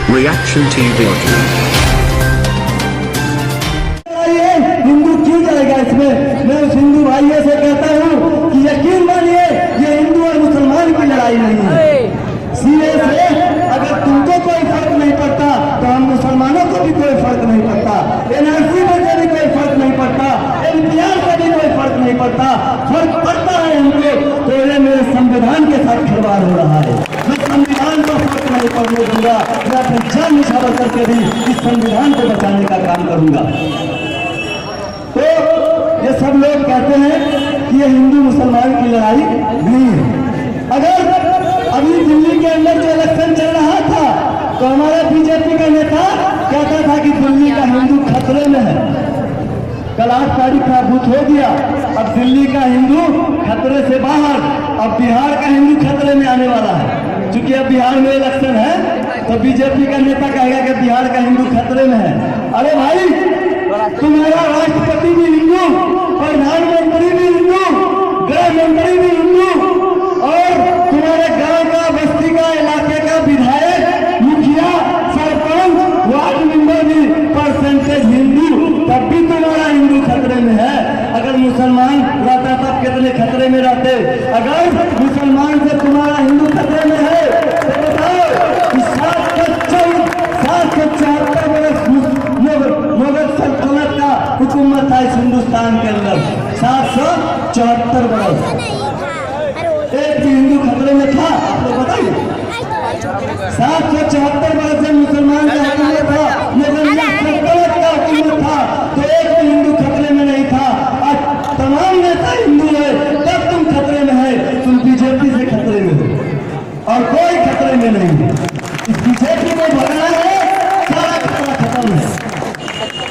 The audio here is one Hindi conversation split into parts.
Reaction TV. हिंदू क्यों जाएगा इसमें? मैं उस हिंदू भाइयों से कहता हूँ कि यकीन मानिए ये हिंदू और मुसलमान की लड़ाई नहीं है। सीरियस है, अगर तुमको कोई फर्क नहीं पड़ता तो हम मुसलमानों को भी कोई फर्क नहीं पड़ता, एनआरसी में से भी कोई फर्क नहीं पड़ता, एनपीआर से भी कोई फर्क नहीं पड़ता। फर्क पड़ता है हमको तो ये मेरे संविधान के साथ खिलवाड़ हो रहा है। मैं संविधान को फर्क नहीं पड़ने दूंगा, मैं अपनी जान निछावर करके भी इस संविधान को बचाने का काम करूंगा। तो ये सब लोग कहते हैं कि ये हिंदू मुसलमान की लड़ाई नहीं है। अगर अभी दिल्ली के अंदर जो इलेक्शन चल रहा था तो हमारा बीजेपी का नेता कहता था कि दिल्ली का हिंदू खतरे में है। कल 8 तारीख का बूथ हो गया, अब दिल्ली का हिंदू खतरे से बाहर, अब बिहार का हिंदू खतरे में आने वाला है। क्योंकि अब बिहार में इलेक्शन है तो बीजेपी का नेता कहेगा कि बिहार का हिंदू खतरे में है। अरे भाई, तुम्हारा राष्ट्रपति भी हिंदू, प्रधानमंत्री भी हिंदू, गृह मंत्री भी हिंदू और तुम्हारे गांव का, बस्ती का, इलाके का विधायक, मुखिया, सरपंच, वार्ड मेंबर भी परसेंटेज हिंदू, तब भी तुम्हारा हिंदू खतरे में है। अगर मुसलमान रहता तब कितने खतरे में रहते? अगर मुसलमान से तुम्हारा हिंदू खतरे में है तो बताओ कि 774 बरस मुगल सल्तनत का हुकूमत था इस हिंदुस्तान के अंदर। 774 बरस एक भी हिंदू खतरे में था? आप लोग बताइए। 774 बरस से मुसलमान का हुकूमत था, मुगलिया सल्तनत का हुकूमत था, तो एक भी हिंदू खतरे में नहीं था। आज तमाम नेता हिंदू है तब तुम खतरे में है, तुम बीजेपी से खतरे में हो और कोई खतरे में नहीं है। इस बीजेपी को भगाना है, सारा खतरा खत्म है।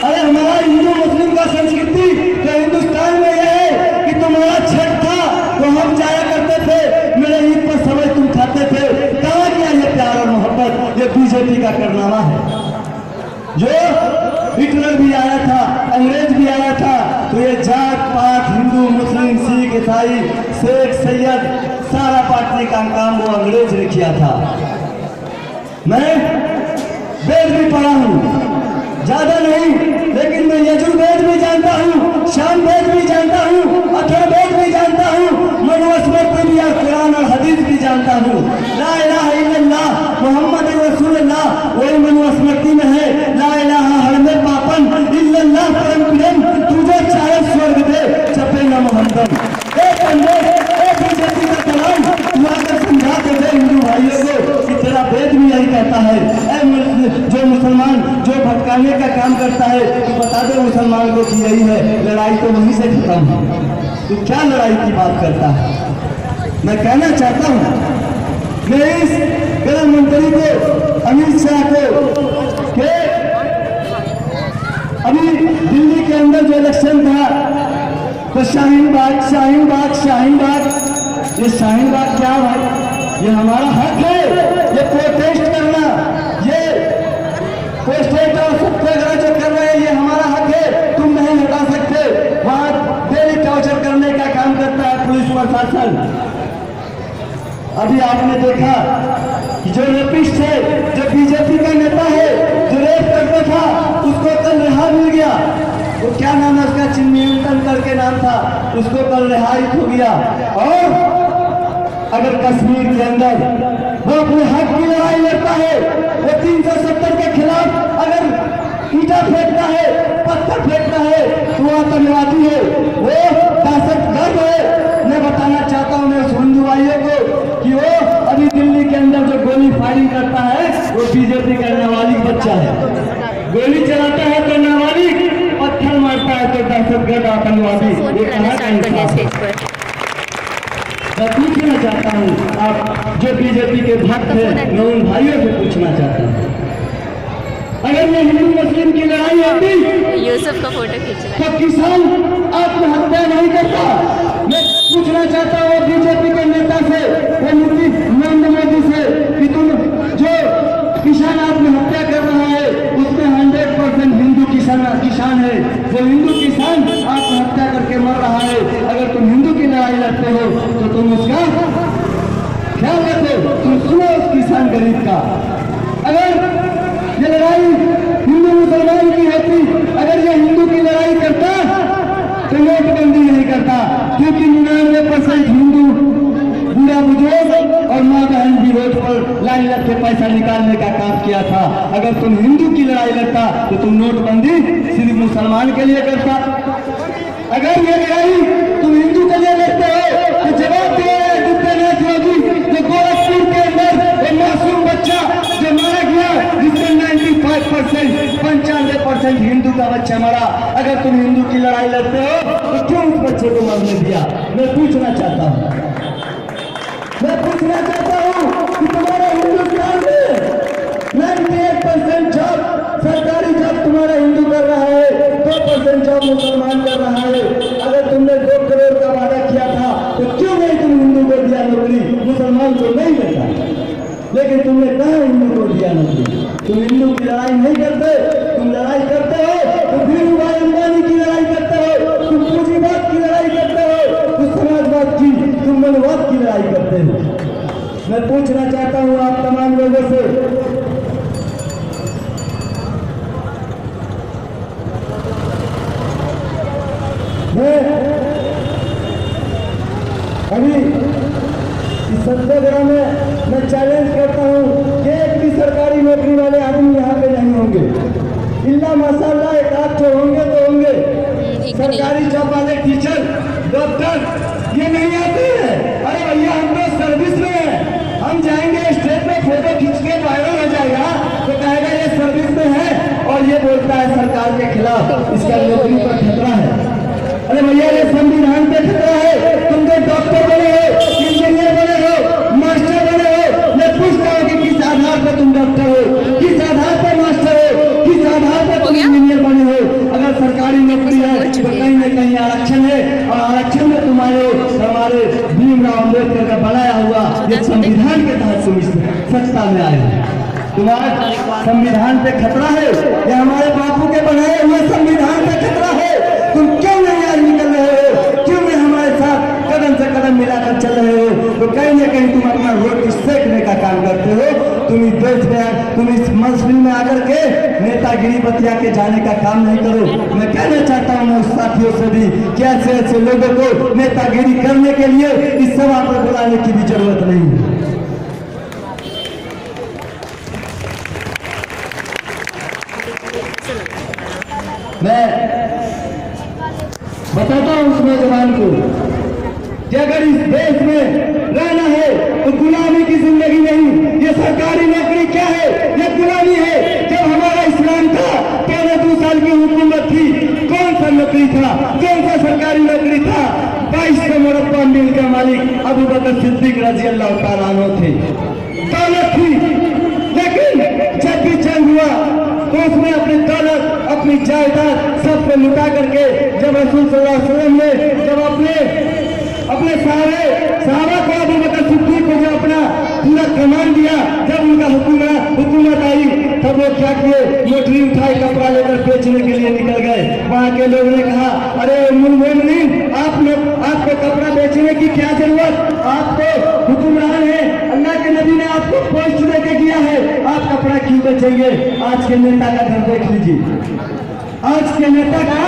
अरे हमारा हिंदू मुस्लिम का संस्कृति तो हिंदुस्तान में यह है कि तुम्हारा छठ था तो हम जाया करते थे, मेरे ईद पर समय तुम खाते थे। कहाँ गया ये प्यार और मोहब्बत? ये बीजेपी का कारनामा है। जो हिटलर भी आया था, अंग्रेज भी आया था, तो ये जात पात, हिंदू मुस्लिम सिख ईसाई शेख सैयद सारा बांटने का काम वो अंग्रेज ने किया था। मैं वेद भी पढ़ा हूँ, ज्यादा नहीं, लेकिन मैं यजुर्वेद भी जानता हूँ, सामवेद भी जानता हूँ, अथर्ववेद भी जानता हूँ, मनुस्मृति भी और कुरान और हदीस भी जानता हूँ। ला इलाहा इल्लल्लाह मोहम्मद रसूलुल्लाह वही मनुस्मृति में है। ला इलाहा हरमे पापन इल्लल्लाह परम प्रेम, तुझे चाहे स्वर्ग दे चपे न मोहम्मद। एक बंदे एक बीजेपी का कलाम तू आकर समझा के दे हिंदू भाइयों को कि तेरा वेद भी यही कहता है। जो मुसलमान जो भटकाने का काम करता है तो बता दे मुसलमान को कि यही है, लड़ाई तो वहीं से खत्म है। तो क्या लड़ाई की बात करता है? मैं कहना चाहता हूँ, मैं इस गृह मंत्री को, अमित शाह को, कि अभी दिल्ली के अंदर जो इलेक्शन था तो शाहीन बाग ये शाहीन बाग क्या है? ये हमारा हक है, ये प्रोटेस्ट करना, ये प्रोटेस्ट और सत्याग्रह जो कर रहे हैं ये हमारा हक है, तुम नहीं हटा सकते। वहां डेली टॉर्चर करने का काम करता है पुलिस प्रशासन। अभी आपने देखा कि जो रेपिस्ट है, जो बीजेपी का नेता है, जो रेप करता था, उसको कल रिहा मिल गया। वो क्या नाम है उसका, चिन्मयंतन करके नाम था, उसको कल रिहाई हो गया। और अगर कश्मीर के अंदर वो अपने हक की लड़ाई लड़ता है, वो 370 के खिलाफ अगर ईटा फेंकता है, पत्थर फेंकता है तो वो आतंकवादी है, वो दहशतगर्द है। मैं बताना चाहता हूँ मैं उस हिंदू भाइयों को कि वो अभी दिल्ली के अंदर जो गोली फायरिंग करता है वो बीजेपी का नाबालिग बच्चा है। गोली चलाता है तो नाबालिग, पत्थर मारता है तो दहशतगर्द आतंकवादी। ये कहाँ का इंसाफ है? मैं पूछना चाहता हूँ, आप जो बीजेपी के भक्त हैं, मैं उन भाइयों से पूछना चाहता हूँ, अगर ये हिंदू मुस्लिम की लड़ाई होती यूसुफ का फोटो खींचना तो किसान आत्महत्या नहीं करता। मैं पूछना चाहता हूँ बीजेपी के नेता से, नरेंद्र मोदी से, कि तुम जो किसान आत्महत्या कर रहा है उसमें 100% हिंदू किसान है। वो हिंदू किसान आत्महत्या करके मर रहा है, अगर तुम हिंदू की लड़ाई लड़ते हो तो तुम उसका ख्याल रखो, तुम सुनो उस किसान गरीब का। अगर ऊपर लाइन लग के पैसा निकालने का काम किया था। अगर तुम हिंदू की लड़ाई लड़ता तो तुम नोटबंदी सिर्फ मुसलमान के लिए करता। अगर ये लड़ाई तुम हिंदू के लिए लड़ते हो तो जवाब दिया है आदित्यनाथ योगी, जो गोरखपुर के अंदर एक मासूम बच्चा जो मारा गया, जिसमें 95% हिंदू का बच्चा मरा। अगर तुम हिंदू की लड़ाई लड़ते हो तो क्यों उस बच्चे को मरने दिया? मैं पूछना चाहता हूँ कि तुम्हारे हिंदुस्तान में 98% जॉब सरकारी जॉब तुम्हारा हिंदू कर रहा है, 2% जॉब मुसलमान कर रहा है। अगर तुमने 2 करोड़ का वादा किया था तो क्यों नहीं तुम हिंदू को दिया नौकरी, मुसलमान को नहीं देता? लेकिन तुमने कहा हिंदू को दिया नौकरी। तुम हिंदू की लड़ाई नहीं करते, तुम लड़ाई करते हो तो धीरूभाई अंबानी की लड़ाई करते हो, तुम पूंजीवाद की लड़ाई करते हो, तुम समाजवाद की, तुम मनोवाद की लड़ाई करते हो। मैं पूछना चाहता हूँ आप तमाम लोगों से, मैं अभी इस सत्याग्रह में मैं चैलेंज करता हूँ कि एक भी सरकारी नौकरी वाले आदमी यहाँ पे नहीं होंगे, इल्ला माशाल्लाह एक आध जो होंगे तो होंगे। सरकारी जॉब वाले टीचर, डॉक्टर ये नहीं आते हैं। अरे भैया हम तो सर्विस में हैं, हम जाएंगे स्टेज पे फोटो खींच के वायरल हो जाएगा तो कहेगा ये सर्विस में है और ये बोलता है सरकार के खिलाफ, इसका नौकरी पर खतरा है। अरे भैया ये संविधान पे खतरा है। तुम जो डॉक्टर बने हो, इंजीनियर बने हो, मास्टर बने हो, मैं पूछता हूँ कि किस आधार पर तुम डॉक्टर हो, किस आधार पर मास्टर हो, किस आधार पर तुम इंजीनियर बने हो? अगर सरकारी नौकरी है तो कहीं न कहीं आरक्षण है, और आरक्षण में हमारे भीमराव अम्बेडकर का बनाया हुआ ये संविधान के तहत तुम सत्ता में आए हो। तुम्हारे संविधान पे खतरा है या हमारे बापू के बनाए हुए संविधान पे खतरा है? तुम क्यों नहीं आज निकल रहे हो? क्यों नहीं हमारे साथ कदम से कदम मिलाकर चल रहे हो? तो कहीं न कहीं तुम अपना रोटी सेकने का काम करते हो। तुम इस देश में, तुम इस महफिल में आकर के नेतागिरी बतिया के जाने का काम नहीं करो। मैं कहना चाहता हूँ उस साथियों से भी कि ऐसे लोगों को नेतागिरी करने के लिए इस सभा पर बुलाने की भी जरूरत नहीं है। मैं बताता हूं उस नौजवान को कि अगर इस देश में रहना है तो गुलामी की जिंदगी नहीं। ये सरकारी नौकरी क्या है? ये गुलामी है। जब हमारा इस्लाम था, 2 साल की हुकूमत थी, कौन सा नौकरी था, कौन सा सरकारी नौकरी था? 2200 मुरब्बा मील का मालिक अबू बकर सिद्दीक रजी अल्लाह तआला अन्हु थे। दौलत थी, लेकिन जब भी जंग हुआ तो उसमें अपनी दौलत, अपनी जायदाद सब पे लुटा करके जब रसूल सल्लल्लाहु अलैहि वसल्लम ने जब अपने सहाबा को अबू बकर सिद्दीक को जो अपना पूरा कमान दिया, जब उनका हुकूमत आई तब वो क्या किए? मोटरी उठाई, कपड़ा लेकर बेचने के लिए निकल गए। वहाँ के लोगों ने कहा, अरे मोमिनीन, आपको कपड़ा बेचने की क्या जरूरत? आप तो हुक्मरान है, अल्लाह के नबी ने आपको पोस्ट देके किया है, आप कपड़ा क्यों बेचेंगे? आज के नेता का घर देख लीजिए, आज के नेता का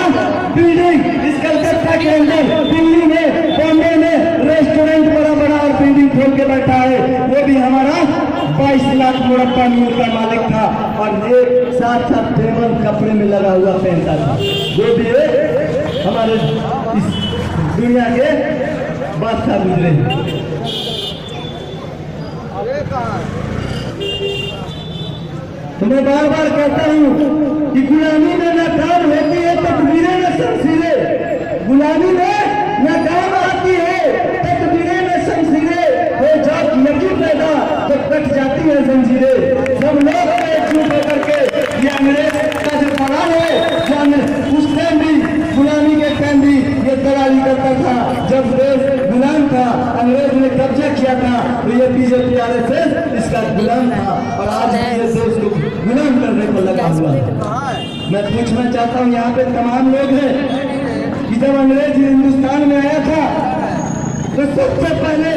बिल्डिंग इस कलकत्ता के अंदर, दिल्ली में, बॉम्बे में रेस्टोरेंट बड़ा और बिल्डिंग खोल के बैठा है। वो भी हमारा 22 लाख मुरब्बा मील का मालिक था और एक साथ टेबल कपड़े में लगा हुआ पहनता था। वो भी हमारे इस दुनिया के बादशाह गुजरे। तो मैं बार बार कहता हूँ कि गुलामी में नाकाम होती है तकदीरें न शमशीरें, गुलामी में नाकाम आती है तकदीरें न शमशीरें, हो जाती यकीन पैदा तो कट जाती है जंजीरें। सब लोग एकजुट होकर के ये अंग्रेज का जो दलाल है, उस टाइम भी गुलामी के टाइम भी ये दलाली करता था। जब देश गुलाम था, अंग्रेज ने कब्जा किया था, तो ये बीजेपी RSS इसका गुलाम था और आज ये देश को गुलाम करने को लगा हुआ है। मैं पूछना चाहता हूँ यहाँ पे तमाम लोग हैं कि जब अंग्रेज हिंदुस्तान में आया था तो सबसे पहले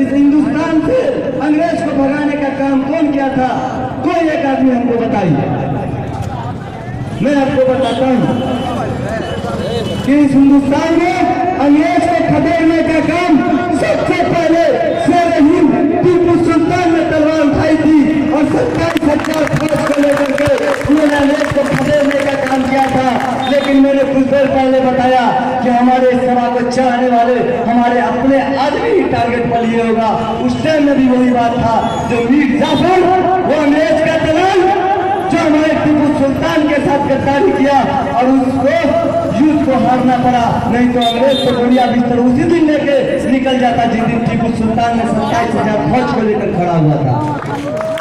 इस हिंदुस्तान से अंग्रेज को भगाने का काम कौन किया था? कोई एक आदमी हमको बताइए। मैं आपको बताता हूँ कि इस हिंदुस्तान में अंग्रेज को खदेड़ने का काम सबसे पहले शेर हिंद टीपू सुल्तान ने तलवार बच्चा आने वाले हमारे अपने आदमी ही टारगेट पर लिए होगा। उस टाइम में भी वही बात था, जो मीर जाफर वो अंग्रेज का दलाल जो हमारे टीपू सुल्तान के साथ गद्दारी किया और उसको युद्ध को हारना पड़ा, नहीं तो अंग्रेज तो दुनिया बिस्तर उसी दिन लेके निकल जाता जिस दिन टीपू सुल्तान ने 27,000 फौज को लेकर खड़ा हुआ था।